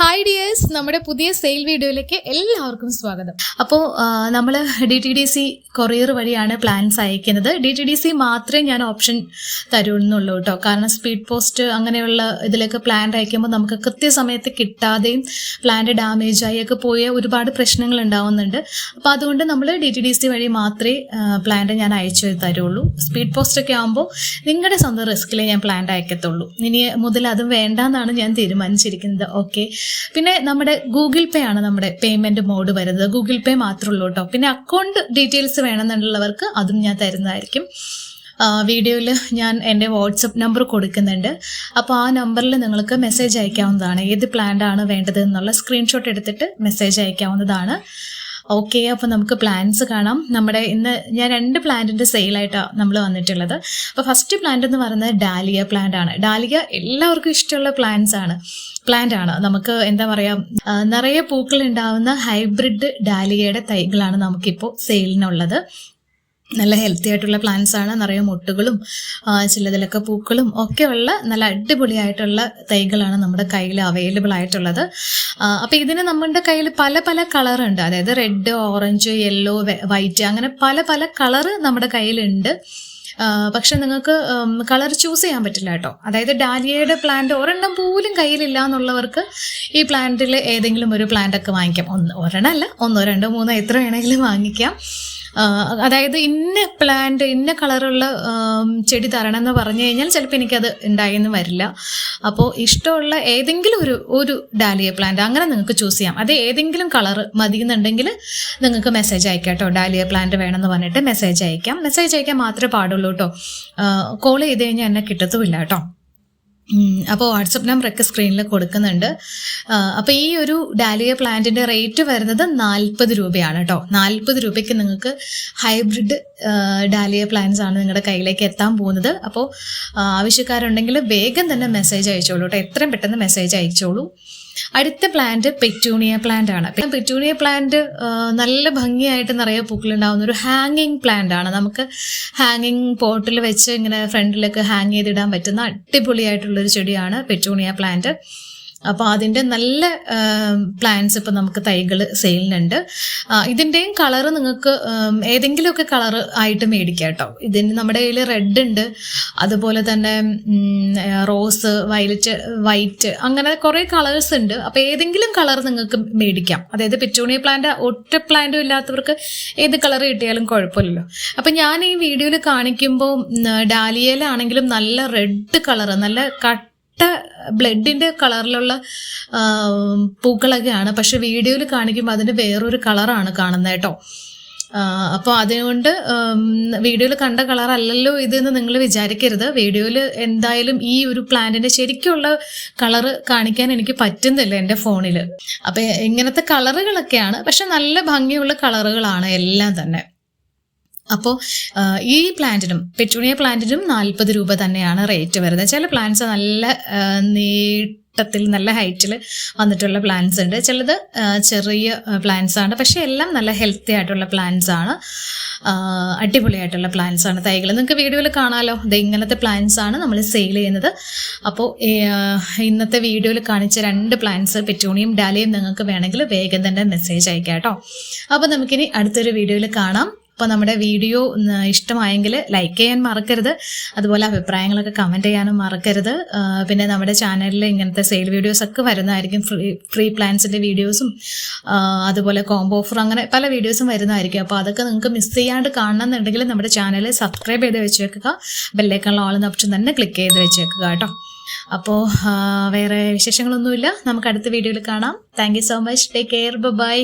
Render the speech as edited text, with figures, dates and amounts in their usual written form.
Hi dears, നമ്മുടെ പുതിയ sale വീഡിയോയിലേക്ക് എല്ലാവർക്കും സ്വാഗതം. അപ്പോൾ നമ്മൾ DTDC കൊറിയർ വഴിയാണ് പ്ലാൻസ് അയക്കുന്നത്. DTDC മാത്രമേ ഞാൻ ഓപ്ഷൻ തരുന്നുള്ളൂ കേട്ടോ. കാരണം സ്പീഡ് പോസ്റ്റ് അങ്ങനെയുള്ള ഇതിലേക്ക് പ്ലാൻ അയക്കുമ്പോൾ നമുക്ക് കൃത്യസമയത്ത് കിട്ടാതെയും പ്ലാന്റ് ഡാമേജ് ആയൊക്കെ പോയ ഒരുപാട് പ്രശ്നങ്ങൾ ഉണ്ടാവുന്നുണ്ട്. അപ്പോൾ അതുകൊണ്ട് നമ്മൾ DTDC വഴി മാത്രമേ പ്ലാന്റ് ഞാൻ അയച്ചു തരുള്ളൂ. സ്പീഡ് പോസ്റ്റ് ഒക്കെ ആകുമ്പോൾ നിങ്ങളുടെ സ്വന്തം റിസ്കിലേ ഞാൻ പ്ലാന്റ് അയക്കത്തുള്ളൂ. ഇനി മുതൽ അതും വേണ്ടാന്നാണ് ഞാൻ തീരുമാനിച്ചിരിക്കുന്നത്. ഓക്കെ, പിന്നെ നമ്മുടെ ഗൂഗിൾ പേ ആണ് നമ്മുടെ പേയ്മെന്റ് മോഡ് വരുന്നത്. ഗൂഗിൾ പേ മാത്രമേ ഉള്ളൂ കേട്ടോ. പിന്നെ അക്കൗണ്ട് ഡീറ്റെയിൽസ് വേണമെന്നുള്ളവർക്ക് അതും ഞാൻ തരുന്നതായിരിക്കും. വീഡിയോയിൽ ഞാൻ എൻ്റെ വാട്സപ്പ് നമ്പർ കൊടുക്കുന്നുണ്ട്. അപ്പോൾ ആ നമ്പറിൽ നിങ്ങൾക്ക് മെസ്സേജ് അയക്കാവുന്നതാണ്. ഏത് പ്ലാന്റ് ആണ് വേണ്ടത് എന്നുള്ള സ്ക്രീൻഷോട്ട് എടുത്തിട്ട് മെസ്സേജ് അയക്കാവുന്നതാണ്. ഓക്കെ, അപ്പോൾ നമുക്ക് പ്ലാന്റ്സ് കാണാം. നമ്മുടെ ഇന്ന് ഞാൻ 2 പ്ലാന്റിൻ്റെ സെയിലായിട്ടാണ് നമ്മൾ വന്നിട്ടുള്ളത്. അപ്പോൾ ഫസ്റ്റ് പ്ലാന്റ് എന്ന് പറയുന്നത് ഡാലിയ പ്ലാന്റ് ആണ്. ഡാലിയ എല്ലാവർക്കും ഇഷ്ടമുള്ള പ്ലാന്റ് ആണ്. നമുക്ക് എന്താ പറയുക, നിറയെ പൂക്കൾ ഉണ്ടാവുന്ന ഹൈബ്രിഡ് ഡാലിയയുടെ തൈകളാണ് നമുക്കിപ്പോൾ സെയിലിനുള്ളത്. നല്ല ഹെൽത്തി ആയിട്ടുള്ള പ്ലാന്റ്സ് ആണ്. നിറയെ മുട്ടുകളും ചിലതിലൊക്കെ പൂക്കളും ഒക്കെ ഉള്ള നല്ല അടിപൊളിയായിട്ടുള്ള തൈകളാണ് നമ്മുടെ കയ്യിൽ അവൈലബിൾ ആയിട്ടുള്ളത്. അപ്പോൾ ഇതിന് നമ്മുടെ കയ്യിൽ പല പല കളറുണ്ട്. അതായത് റെഡ്, ഓറഞ്ച്, യെല്ലോ, വൈറ്റ് അങ്ങനെ പല പല കളറ് നമ്മുടെ കയ്യിലുണ്ട്. പക്ഷെ നിങ്ങൾക്ക് കളർ ചൂസ് ചെയ്യാൻ പറ്റില്ല കേട്ടോ. അതായത് ഡാലിയയുടെ പ്ലാന്റ് ഒരെണ്ണം പോലും കയ്യിലില്ല എന്നുള്ളവർക്ക് ഈ പ്ലാന്റിൽ ഏതെങ്കിലും ഒരു പ്ലാന്റ് ഒക്കെ വാങ്ങിക്കാം. ഒരെണ്ണം അല്ല, 1, 2, 3 എത്ര വേണമെങ്കിലും വാങ്ങിക്കാം. അതായത് ഇന്ന പ്ലാന്റ് ഇന്ന കളറുള്ള ചെടി തരണം എന്ന് പറഞ്ഞു കഴിഞ്ഞാൽ ചിലപ്പോൾ എനിക്കത് ഉണ്ടായെന്ന് വരില്ല. അപ്പോൾ ഇഷ്ടമുള്ള ഏതെങ്കിലും ഒരു ഡാലിയ പ്ലാന്റ് അങ്ങനെ നിങ്ങൾക്ക് ചൂസ് ചെയ്യാം. അത് ഏതെങ്കിലും കളർ മതിയെന്നുണ്ടെങ്കിൽ നിങ്ങൾക്ക് മെസ്സേജ് അയക്കാം കേട്ടോ. ഡാലിയ പ്ലാന്റ് വേണമെന്ന് പറഞ്ഞിട്ട് മെസ്സേജ് അയക്കാൻ മാത്രമേ പാടുള്ളൂ കേട്ടോ. കോൾ ചെയ്ത് കഴിഞ്ഞാൽ എന്നെ കിട്ടത്തുമില്ല കേട്ടോ. അപ്പോൾ വാട്സപ്പ് നമ്പറൊക്കെ സ്ക്രീനിൽ കൊടുക്കുന്നുണ്ട്. അപ്പോൾ ഈ ഒരു ഡാലിയ പ്ലാന്റിൻ്റെ റേറ്റ് വരുന്നത് 40 രൂപയാണ് കേട്ടോ. 40 രൂപയ്ക്ക് നിങ്ങൾക്ക് ഹൈബ്രിഡ് ഡാലിയ പ്ലാന്റ്സ് ആണ് നിങ്ങളുടെ കയ്യിലേക്ക് എത്താൻ പോകുന്നത്. അപ്പോൾ ആവശ്യക്കാരുണ്ടെങ്കിൽ വേഗം തന്നെ മെസ്സേജ് അയച്ചോളൂ കേട്ടോ. എത്രയും പെട്ടെന്ന് മെസ്സേജ് അയച്ചോളൂ. അടുത്ത പ്ലാന്റ് പെറ്റൂണിയ പ്ലാന്റ് ആണ്. പെറ്റൂണിയ പ്ലാന്റ് നല്ല ഭംഗിയായിട്ട് നിറയെ പൂക്കളുണ്ടാവുന്ന ഒരു ഹാങ്ങിങ് പ്ലാന്റ് ആണ്. നമുക്ക് ഹാങ്ങിങ് പോട്ടിൽ വെച്ച് ഇങ്ങനെ ഫ്രണ്ടിലൊക്കെ ഹാങ് ചെയ്തിടാൻ പറ്റുന്ന അടിപൊളിയായിട്ടുള്ളൊരു ചെടിയാണ് പെറ്റൂണിയ പ്ലാന്റ്. അപ്പോൾ അതിൻ്റെ നല്ല പ്ലാന്റ്സ് ഇപ്പോൾ നമുക്ക് തൈകൾ സെയിലിനുണ്ട്. ഇതിൻ്റെയും കളറ് നിങ്ങൾക്ക് ഏതെങ്കിലുമൊക്കെ കളറ് ആയിട്ട് മേടിക്കാം കേട്ടോ. ഇതിന് നമ്മുടെ കയ്യിൽ റെഡ് ഉണ്ട്, അതുപോലെ തന്നെ റോസ്, വൈറ്റ് അങ്ങനെ കുറേ കളേഴ്സ് ഉണ്ട്. അപ്പോൾ ഏതെങ്കിലും കളർ നിങ്ങൾക്ക് മേടിക്കാം. അതായത് പെറ്റൂണിയ പ്ലാന്റ് ഒറ്റ പ്ലാന്റും ഇല്ലാത്തവർക്ക് ഏത് കളർ കിട്ടിയാലും കുഴപ്പമില്ലല്ലോ. അപ്പം ഞാൻ ഈ വീഡിയോയിൽ കാണിക്കുമ്പോൾ ഡാലിയയിലാണെങ്കിലും നല്ല റെഡ് കളറ്, നല്ല ബ്ലഡിൻ്റെ കളറിലുള്ള പൂക്കളൊക്കെയാണ്. പക്ഷെ വീഡിയോയിൽ കാണിക്കുമ്പോൾ അതിൻ്റെ വേറൊരു കളറാണ് കാണുന്നത് കേട്ടോ. അപ്പോൾ അതുകൊണ്ട് വീഡിയോയിൽ കണ്ട കളറല്ലല്ലോ ഇതെന്ന് നിങ്ങൾ വിചാരിക്കരുത്. വീഡിയോയിൽ എന്തായാലും ഈ ഒരു പ്ലാന്റിൻ്റെ ശരിക്കുള്ള കളറ് കാണിക്കാൻ എനിക്ക് പറ്റുന്നില്ല എൻ്റെ ഫോണിൽ. അപ്പോൾ ഇങ്ങനത്തെ കളറുകളൊക്കെയാണ്, പക്ഷെ നല്ല ഭംഗിയുള്ള കളറുകളാണ് എല്ലാം തന്നെ. അപ്പോൾ ഈ പ്ലാന്റിനും പെറ്റൂണിയ പ്ലാന്റിനും 40 രൂപ തന്നെയാണ് റേറ്റ് വരുന്നത്. ചില പ്ലാന്റ്സ് നല്ല നീട്ടത്തിൽ നല്ല ഹൈറ്റിൽ വന്നിട്ടുള്ള പ്ലാന്റ്സ് ഉണ്ട്, ചിലത് ചെറിയ പ്ലാന്റ്സ് ആണ്. പക്ഷേ എല്ലാം നല്ല ഹെൽത്തി ആയിട്ടുള്ള പ്ലാന്റ്സ് ആണ്, അടിപൊളിയായിട്ടുള്ള പ്ലാന്റ്സ് ആണ്. തൈകൾ നിങ്ങൾക്ക് വീഡിയോയിൽ കാണാമല്ലോ. ഇത് ഇങ്ങനത്തെ പ്ലാന്റ്സ് ആണ് നമ്മൾ സെയിൽ ചെയ്യുന്നത്. അപ്പോൾ ഇന്നത്തെ വീഡിയോയിൽ കാണിച്ച 2 പ്ലാന്റ്സ് പെറ്റൂണിയും ഡാലിയും നിങ്ങൾക്ക് വേണമെങ്കിൽ വേഗം തന്നെ മെസ്സേജ് അയക്കാം കേട്ടോ. അപ്പോൾ നമുക്കിനി അടുത്തൊരു വീഡിയോയിൽ കാണാം. അപ്പോൾ നമ്മുടെ വീഡിയോ ഇഷ്ടമായെങ്കിൽ ലൈക്ക് ചെയ്യാൻ മറക്കരുത്. അതുപോലെ അഭിപ്രായങ്ങളൊക്കെ കമൻറ്റ് ചെയ്യാനും മറക്കരുത്. പിന്നെ നമ്മുടെ ചാനലിൽ ഇങ്ങനത്തെ സെയിൽ വീഡിയോസൊക്കെ വരുന്നതായിരിക്കും. ഫ്രീ പ്ലാൻസിൻ്റെ വീഡിയോസും അതുപോലെ കോംബോ ഓഫർ അങ്ങനെ പല വീഡിയോസും വരുന്നതായിരിക്കും. അപ്പോൾ അതൊക്കെ നിങ്ങൾക്ക് മിസ് ചെയ്യാണ്ട് കാണണമെന്നുണ്ടെങ്കിൽ നമ്മുടെ ചാനൽ സബ്സ്ക്രൈബ് ചെയ്ത് വെച്ചേക്കുക. ബെല്ലൈക്കണിൽ ഓൾ എന്ന ഓപ്ഷൻ തന്നെ ക്ലിക്ക് ചെയ്ത് വെച്ചേക്കുക കേട്ടോ. അപ്പോൾ വേറെ വിശേഷങ്ങളൊന്നുമില്ല. നമുക്ക് അടുത്ത വീഡിയോയിൽ കാണാം. Thank you so much. Take care. By.